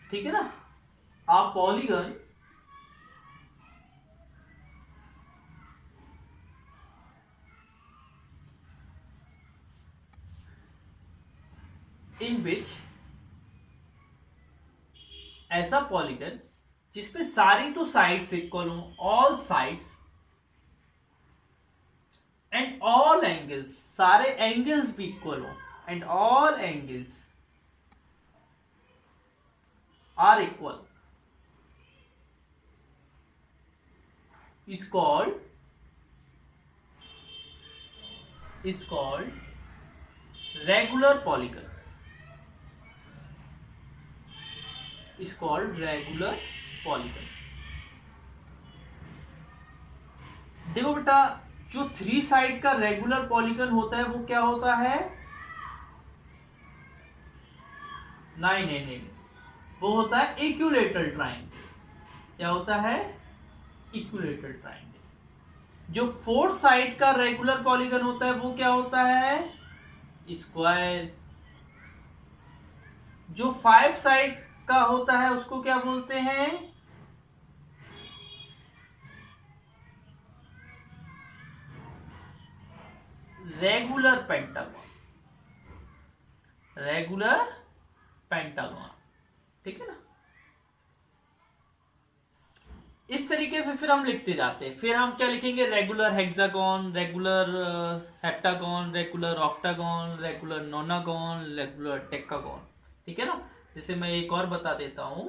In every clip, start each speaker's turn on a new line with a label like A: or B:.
A: ठीक है ना। आ पॉलीगन इन विच, ऐसा पॉलीगन जिसपे सारी तो साइड्स इक्वल हो, all sides and all angles, सारे एंगल्स भी इक्वल हो, and all angles are equal, is called regular polygon, is called regular polygon। देखो बेटा, जो थ्री साइड का रेगुलर पॉलीगन होता है वो क्या होता है? नहीं नहीं नहीं, वो होता है इक्विलेटरल ट्राइंगल। क्या होता है? Equilateral triangle. जो फोर्थ साइड का रेगुलर पॉलीगन होता है वो क्या होता है? स्क्वायर। जो फाइव साइड का होता है उसको क्या बोलते हैं? Regular pentagon. रेगुलर पेंटागन, ठीक है ना। इस तरीके से फिर हम लिखते जाते हैं। फिर हम क्या लिखेंगे? Regular hexagon, regular heptagon, regular octagon, regular nonagon, regular decagon, ठीक है ना। जैसे मैं एक और बता देता हूं,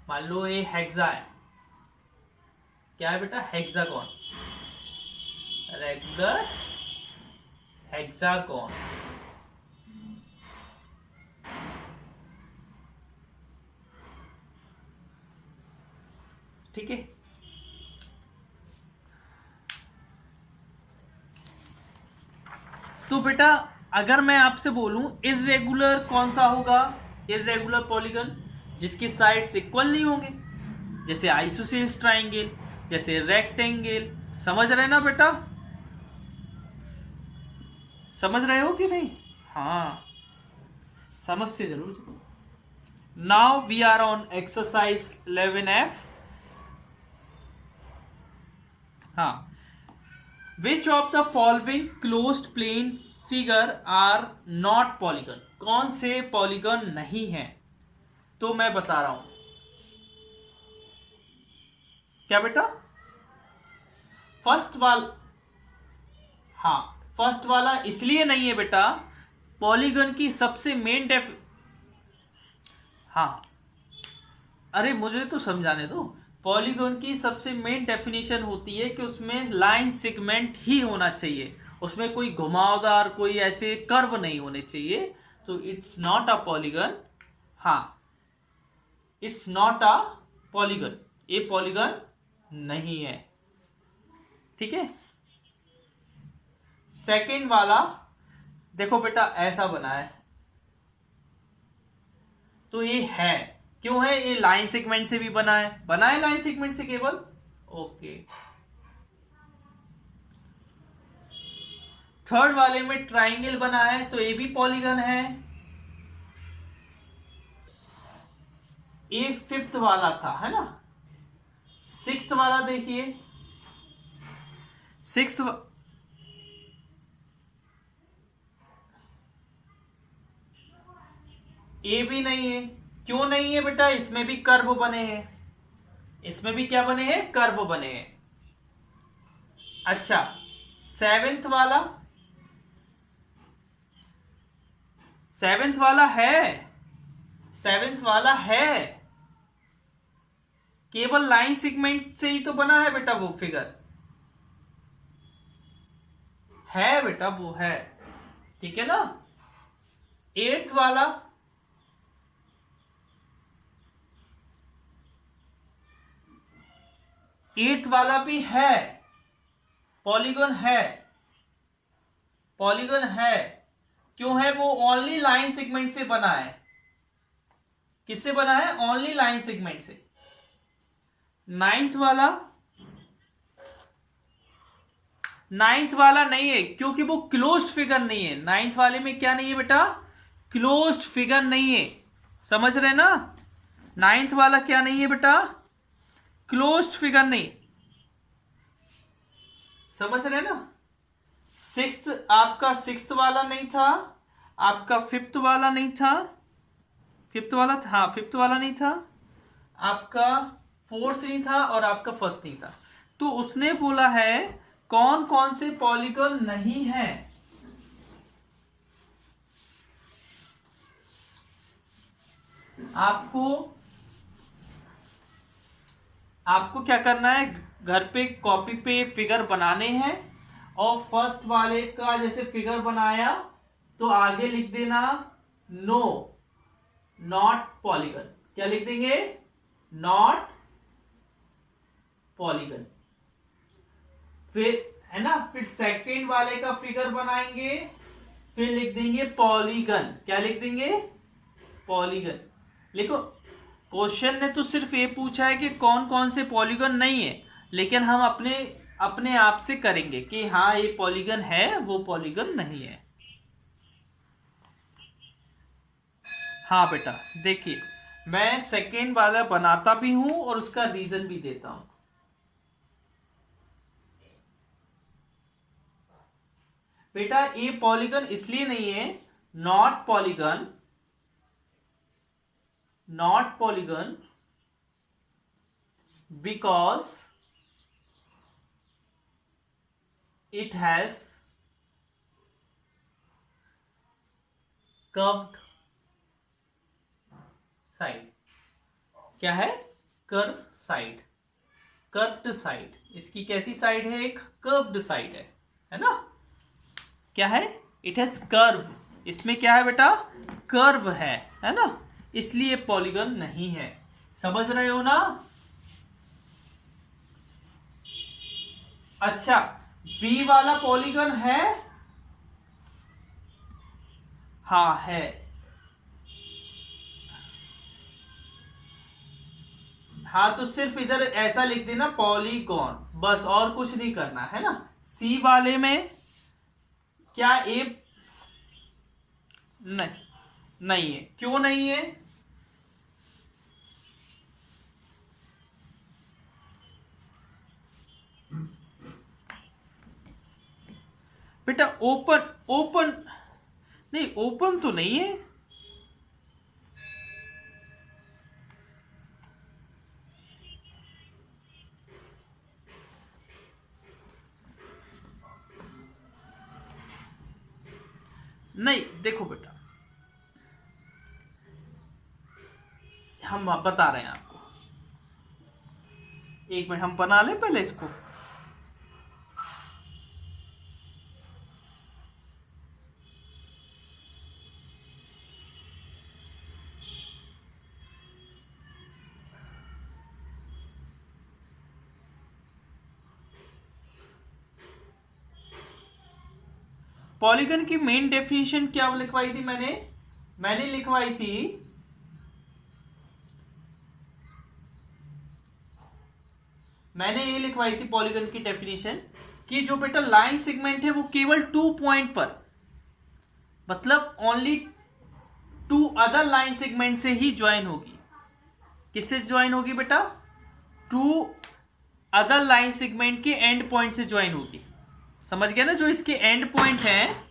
A: मान लो ये हेक्सा है। क्या है बेटा? हेक्सागन, रेगुलर हेक्सागन, ठीक है। तो बेटा अगर मैं आपसे बोलूं इर्रेगुलर कौन सा होगा? इर्रेगुलर पॉलीगन जिसकी साइड्स इक्वल नहीं होंगे, जैसे आइसोसेलेस ट्राइंगल, जैसे रेक्टेंगल। समझ रहे ना बेटा? समझ रहे हो कि नहीं? हाँ, समझते जरूर। Now we are on exercise 11F। हाँ, which of the following closed plane figure are not polygon? कौन से पॉलीगन नहीं है? तो मैं बता रहा हूं। क्या बेटा? फर्स्ट वाला, हाँ, फर्स्ट वाला इसलिए नहीं है बेटा, पॉलीगन की सबसे मेन हाँ, अरे मुझे तो समझाने दो। पॉलीगन की सबसे मेन डेफिनेशन होती है कि उसमें लाइन सेगमेंट ही होना चाहिए, उसमें कोई घुमावदार, कोई ऐसे कर्व नहीं होने चाहिए। तो इट्स नॉट अ पॉलीगन। हाँ, इट्स नॉट अ पॉलीगन, ये पॉलीगन नहीं है, ठीक है। सेकंड वाला देखो बेटा, ऐसा बना है तो ये है। क्यों है? ये लाइन सेगमेंट से भी बना है लाइन सेगमेंट से केवल। ओके। थर्ड वाले में ट्राइंगल बना है तो ये भी पॉलीगन है। ये फिफ्थ वाला था, है ना। सिक्स्थ वाला देखिए, सिक्स्थ ये भी नहीं है। क्यों नहीं है बेटा? इसमें भी कर्व बने हैं, इसमें भी क्या बने हैं? कर्व बने हैं। अच्छा, सेवेंथ वाला, सेवेंथ वाला है, सेवेंथ वाला है, केवल लाइन सेगमेंट से ही तो बना है बेटा वो फिगर। है बेटा, वो है, ठीक है ना। एट्थ वाला, एट्थ वाला भी है, पॉलीगन है, पॉलीगन है। क्यों है? वो ओनली लाइन सेगमेंट से बना है। किससे बना है? ओनली लाइन सेगमेंट से। नाइन्थ वाला, नाइन्थ वाला नहीं है क्योंकि वो क्लोज्ड फिगर नहीं है। नाइन्थ वाले में क्या नहीं है बेटा? क्लोज्ड फिगर नहीं है। समझ रहे ना? नाइन्थ वाला क्या नहीं है बेटा? क्लोज्ड फिगर नहीं, समझ रहे ना? सिक्स्थ, आपका सिक्स्थ वाला नहीं था, आपका फिफ्थ वाला नहीं था, फिफ्थ वाला था, हाँ फिफ्थ वाला नहीं था, आपका फोर्थ नहीं था, और आपका फर्स्ट नहीं था। तो उसने बोला है कौन कौन से पॉलीगॉन नहीं है। आपको आपको क्या करना है, घर पे कॉपी पे फिगर बनाने हैं, और फर्स्ट वाले का जैसे फिगर बनाया तो आगे लिख देना नो, नॉट पॉलीगन। क्या लिख देंगे? Not polygon. फिर है ना, फिर सेकंड वाले का फिगर बनाएंगे, फिर लिख देंगे पॉलीगन। क्या लिख देंगे? पॉलीगन। देखो क्वेश्चन ने तो सिर्फ ये पूछा है कि कौन कौन से पॉलीगन नहीं है, लेकिन हम अपने अपने आप से करेंगे कि हाँ ये पॉलीगन है, वो पॉलीगन नहीं है। हाँ बेटा देखिए, मैं सेकेंड वाला बनाता भी हूं और उसका रीजन भी देता हूं। बेटा ये पॉलीगन इसलिए नहीं है, not polygon, not polygon because it has curved side. क्या है? Curve side, curved side. इसकी कैसी साइड है? एक कर्व्ड साइड है ना? क्या है? It has curve. इसमें क्या है बेटा? कर्व है ना? इसलिए पॉलीगन नहीं है। समझ रहे हो ना? अच्छा, बी वाला पॉलीगन है? हाँ है। हाँ तो सिर्फ इधर ऐसा लिख देना पॉलीगॉन, बस, और कुछ नहीं करना है ना। सी वाले में क्या ए नहीं, नहीं है। क्यों नहीं है? बेटा ओपन, ओपन नहीं, ओपन तो नहीं है। नहीं देखो बेटा, हम बता रहे हैं आपको, एक मिनट हम बना लें पहले इसको। पॉलीगन की मेन डेफिनेशन क्या लिखवाई थी मैंने लिखवाई थी, मैंने ये लिखवाई थी पॉलीगन की डेफिनेशन कि जो बेटा लाइन सेगमेंट है वो केवल 2 पॉइंट पर, मतलब ओनली 2 अदर लाइन सेगमेंट से ही ज्वाइन होगी। किससे ज्वाइन होगी बेटा? 2 अदर लाइन सेगमेंट के एंड पॉइंट से ज्वाइन होगी। समझ गया ना? जो इसके एंड पॉइंट है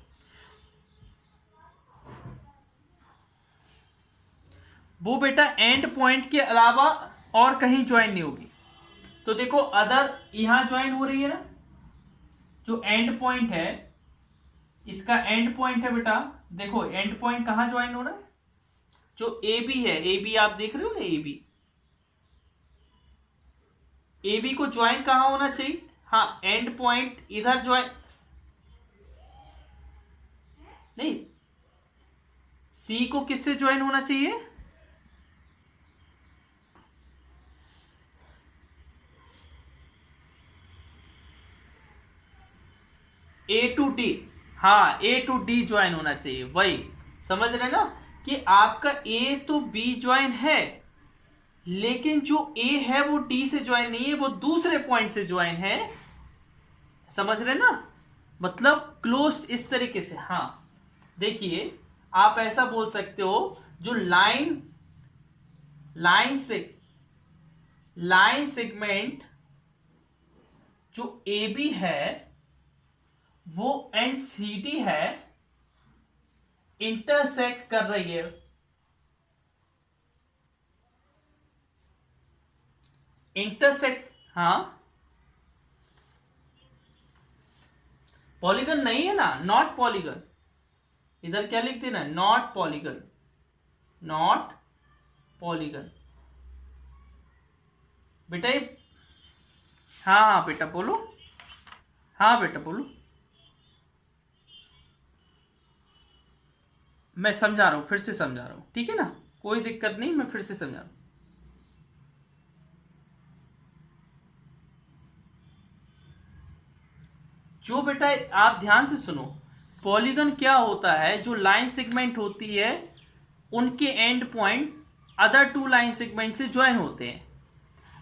A: वो बेटा एंड पॉइंट के अलावा और कहीं ज्वाइन नहीं होगी। तो देखो अदर यहां ज्वाइन हो रही है ना, जो एंड पॉइंट है, इसका एंड पॉइंट है बेटा, देखो एंड पॉइंट कहां ज्वाइन हो रहा है? जो ए बी है, ए बी आप देख रहे हो ना, ए बी, ए बी को ज्वाइन कहां होना चाहिए? हाँ एंड पॉइंट इधर ज्वाइन नहीं, सी को किससे ज्वाइन होना चाहिए? ए टू डी, हाँ ए टू डी ज्वाइन होना चाहिए। वही समझ रहे ना कि आपका ए तो बी ज्वाइन है, लेकिन जो ए है वो डी से ज्वाइन नहीं है, वो दूसरे पॉइंट से ज्वाइन है। समझ रहे ना? मतलब क्लोज इस तरीके से। हाँ देखिए, आप ऐसा बोल सकते हो, जो लाइन लाइन सेगमेंट जो ए बी है वो एंड सी डी है, इंटरसेक्ट कर रही है। इंटरसेक्ट, हाँ, पॉलीगन नहीं है ना, नॉट पॉलीगन। इधर क्या लिख देना, नॉट पॉलीगन, नॉट पॉलीगन। बेटा ये, हाँ हाँ बेटा बोलो, हाँ बेटा बोलो, मैं समझा रहा हूं, फिर से समझा रहा हूं, ठीक है ना, कोई दिक्कत नहीं, मैं फिर से समझा रहा हूं। जो बेटा आप ध्यान से सुनो, पॉलीगन क्या होता है, जो लाइन सेगमेंट होती है उनके end point other to line segment से ज्वाइन होते हैं।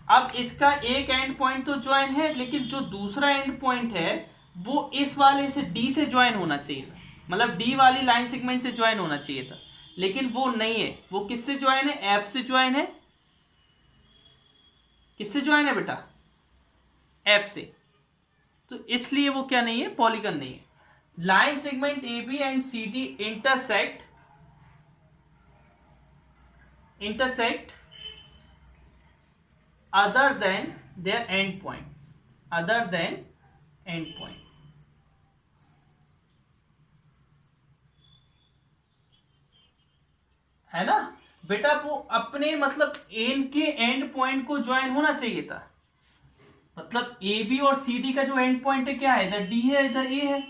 A: अब इसका एक एंड पॉइंट तो ज्वाइन है, लेकिन जो दूसरा एंड पॉइंट है वो इस वाले से डी से ज्वाइन होना चाहिए था, मतलब डी वाली लाइन सेगमेंट से ज्वाइन होना चाहिए था, लेकिन वो नहीं है। वो किससे ज्वाइन है, एफ से ज्वाइन है। किससे ज्वाइन है बेटा, एफ से, तो इसलिए वो क्या नहीं है, पॉलीगन नहीं है। Line segment A B and C D intersect other than their end point, other than end point। है ना बेटा, वो अपने मतलब इनके एंड पॉइंट को ज्वाइन होना चाहिए था। मतलब ए बी और सी डी का जो एंड पॉइंट है क्या है, इधर डी है इधर ए है,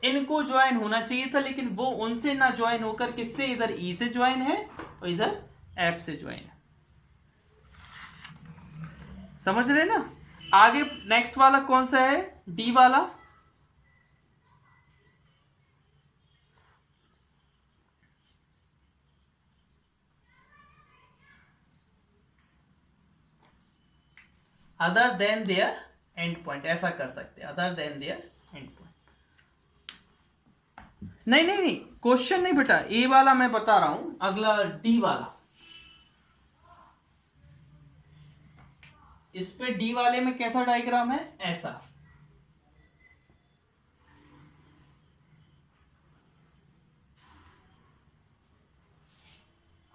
A: इनको ज्वाइन होना चाहिए था, लेकिन वो उनसे ना ज्वाइन होकर किससे, इधर ई से ज्वाइन है और इधर एफ से ज्वाइन है। समझ रहे ना। आगे नेक्स्ट वाला कौन सा है, डी वाला। Other than their end point, ऐसा कर सकते हैं, other than their end point. नहीं नहीं नहीं, क्वेश्चन नहीं बेटा, ए वाला मैं बता रहा हूं, अगला डी वाला। इस पे डी वाले में कैसा डायग्राम है, ऐसा।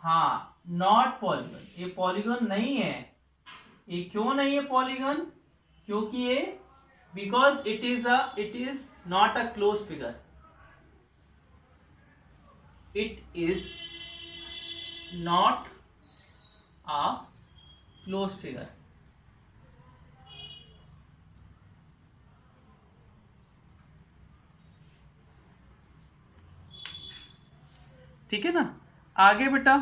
A: हाँ, नॉट पॉलीगन, ये पॉलीगन नहीं है। ये क्यों नहीं है पॉलीगन, क्योंकि ये because it is not a close figure, it is not a close figure. ठीक है ना। आगे बेटा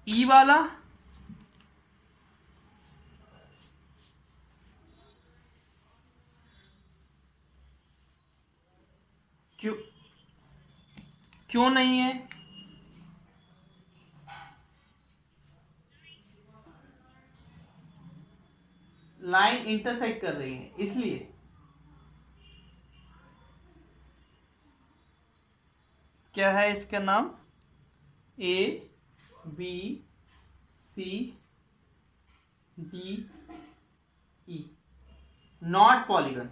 A: ई वाला, क्यों क्यों नहीं है, लाइन इंटरसेक्ट कर रही है इसलिए। क्या है इसका नाम, A B C D E, not polygon.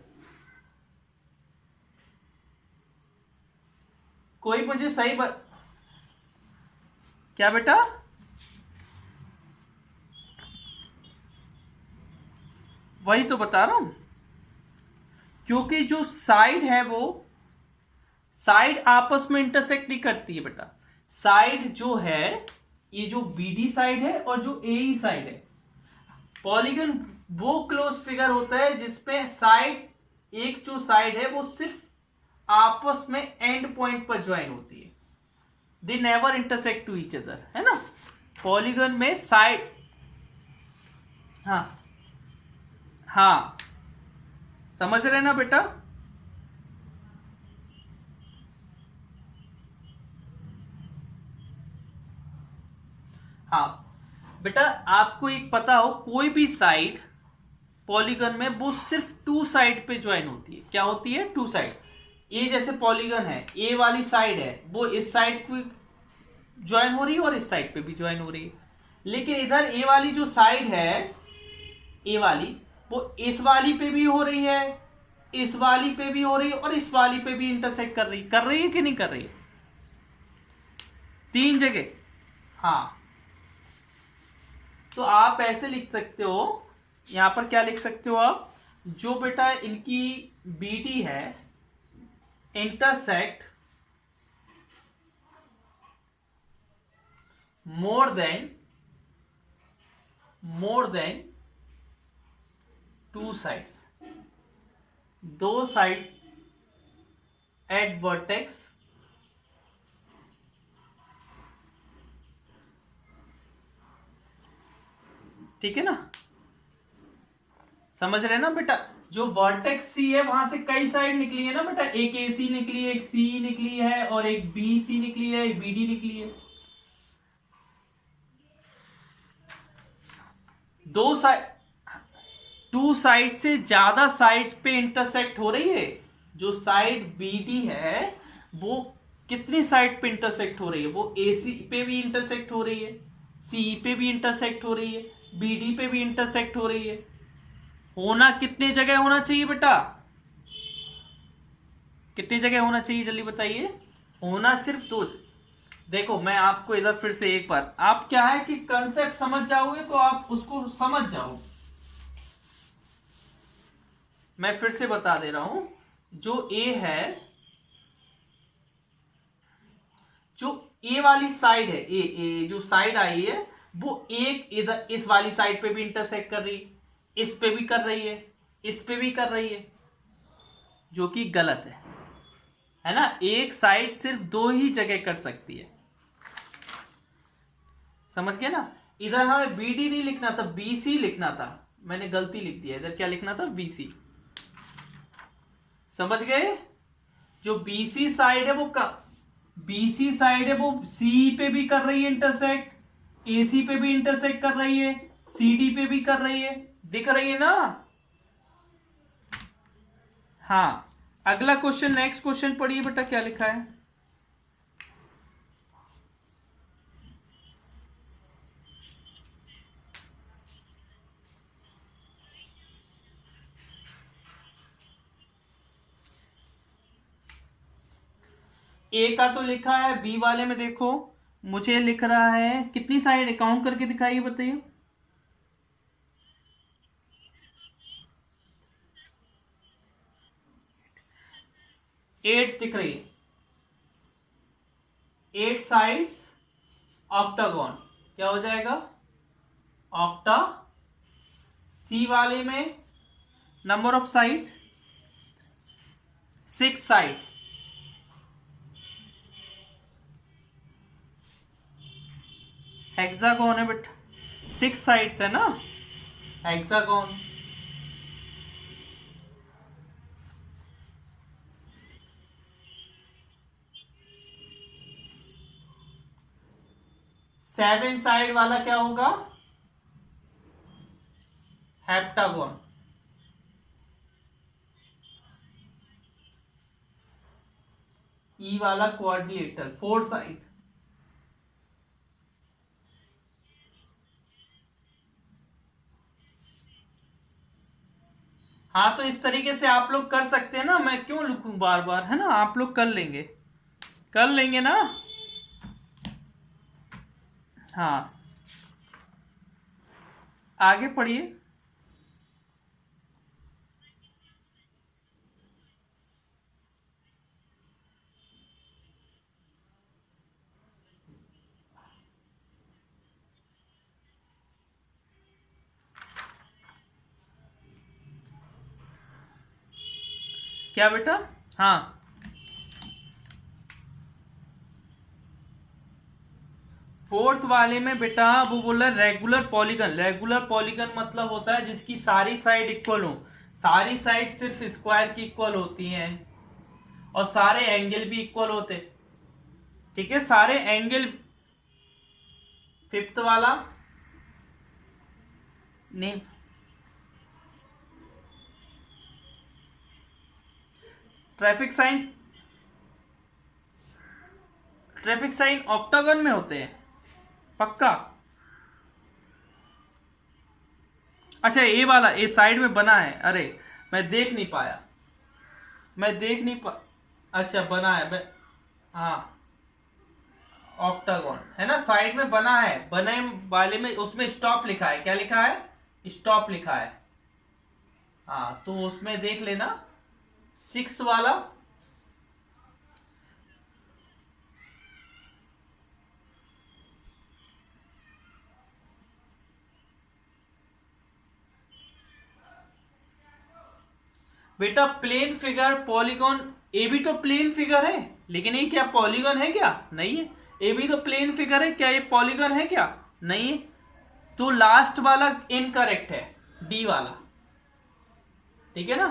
A: कोई मुझे सही क्या बेटा, वही तो बता रहा हूं, क्योंकि जो साइड है वो साइड आपस में इंटरसेक्ट नहीं करती है बेटा। साइड जो है, ये जो बीडी साइड है और जो ए साइड है, पॉलीगन वो क्लोज फिगर होता है जिसपे साइड, एक जो साइड है वो सिर्फ आपस में एंड पॉइंट पर ज्वाइन होती है, they never intersect to each other, है ना। पॉलीगन में साइड, हाँ हाँ, समझ रहे ना बेटा। हाँ बेटा, आपको एक पता हो, कोई भी साइड पॉलीगन में वो सिर्फ टू साइड पे ज्वाइन होती है। क्या होती है, टू साइड। ये जैसे पॉलीगन है, ए वाली साइड है वो इस साइड को ज्वाइन हो रही है और इस साइड पे भी ज्वाइन हो रही है। लेकिन इधर ए वाली जो साइड है, ए वाली, वो इस वाली पे भी हो रही है, इस वाली पे भी हो रही है और इस वाली पे भी इंटरसेक्ट कर रही है कि नहीं कर रही है? तीन जगह। हाँ, तो आप ऐसे लिख सकते हो, यहां पर क्या लिख सकते हो आप, जो बेटा इनकी बीडी है, intersect more than two sides, दो साइड एट वर्टेक्स ठीक है ना, समझ रहे ना बेटा? जो वर्टेक्स सी है वहां से कई साइड निकली है ना बेटा, एक ए सी निकली है, एक सी निकली है और एक बी सी निकली है, एक बी डी निकली है। दो साइड, टू साइड से ज्यादा साइड्स पे इंटरसेक्ट हो रही है। जो साइड बी डी है वो कितनी साइड पे इंटरसेक्ट हो रही है? वो ए सी पे भी इंटरसेक्ट हो रही है, सी पे भी इंटरसेक्ट हो रही है, बी डी पे भी इंटरसेक्ट हो रही है। होना कितने जगह होना चाहिए बेटा? कितनी जगह होना चाहिए जल्दी बताइए? होना सिर्फ दो। देखो मैं आपको इधर फिर से एक बार, आप क्या है कि कंसेप्ट समझ जाओगे तो आप उसको समझ जाओ। मैं फिर से बता दे रहा हूं, जो ए है, जो ए वाली साइड है, ए जो साइड आई है वो एक इधर इस वाली साइड पे भी इंटरसेक्ट कर रही है, इस पे भी कर रही है, इस पे भी कर रही है, जो कि गलत है ना? एक साइड सिर्फ दो ही जगह कर सकती है, समझ गए ना? इधर हमें बी डी नहीं लिखना था, बी सी लिखना था, मैंने गलती लिख दिया, इधर क्या लिखना था? B C. समझ गए? जो बीसी साइड है वो बीसी साइड है वो सी पे भी कर रही है इंटरसेक्ट, एसी पे भी इंटरसेक्ट कर रही है, सीडी पे भी कर रही है, दिख रही है ना? हाँ, अगला क्वेश्चन, नेक्स्ट क्वेश्चन पढ़िए बेटा, क्या लिखा है? ए का तो लिखा है, बी वाले में देखो मुझे लिख रहा है कितनी साइड, काउंट करके दिखाइए, बताइए। 8 दिख रही है, 8 साइड्स ऑक्टागोन, क्या हो जाएगा? ऑक्टा। सी वाले में number of sides 6 sides, hexagon है बेटा, 6 साइड्स है ना, हेक्सागोन। सेवन साइड वाला क्या होगा? हेप्टागोन। ई वाला क्वाड्रिलेटरल, 4 साइड। हाँ, तो इस तरीके से आप लोग कर सकते हैं ना, मैं क्यों लिखूं बार बार, है ना? आप लोग कर लेंगे ना? हाँ, आगे पढ़िए। क्या बेटा? हाँ, फोर्थ वाले में बेटा वो बोल रहा है रेगुलर पॉलीगन। रेगुलर पॉलीगन मतलब होता है जिसकी सारी साइड इक्वल हो, सारी साइड सिर्फ स्क्वायर की इक्वल होती हैं और सारे एंगल भी इक्वल होते, ठीक है? सारे एंगल। फिफ्थ वाला नहीं, traffic sign, traffic sign octagon में होते हैं पक्का? अच्छा ये वाला, ये साइड में बना है, अरे मैं देख नहीं पाया, मैं देख नहीं पा अच्छा बना है मैं, हाँ ऑक्टागन है ना, साइड में बना है, बने वाले में उसमें स्टॉप लिखा है, क्या लिखा है? स्टॉप लिखा है। हाँ तो उसमें देख लेना 6 वाला। बेटा प्लेन फिगर पॉलीगॉन, ए भी तो प्लेन फिगर है, लेकिन ये क्या पॉलीगॉन है क्या? नहीं है। ए भी तो प्लेन फिगर है, क्या ये पॉलीगॉन है क्या? नहीं है। तो लास्ट वाला इनकरेक्ट है, डी वाला, ठीक है ना।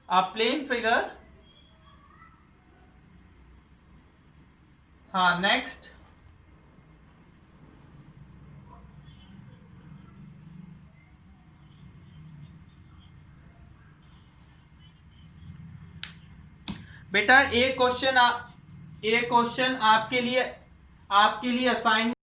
A: आप प्लेन फिगर, हाँ नेक्स्ट। बेटा एक क्वेश्चन आपके लिए असाइनमेंट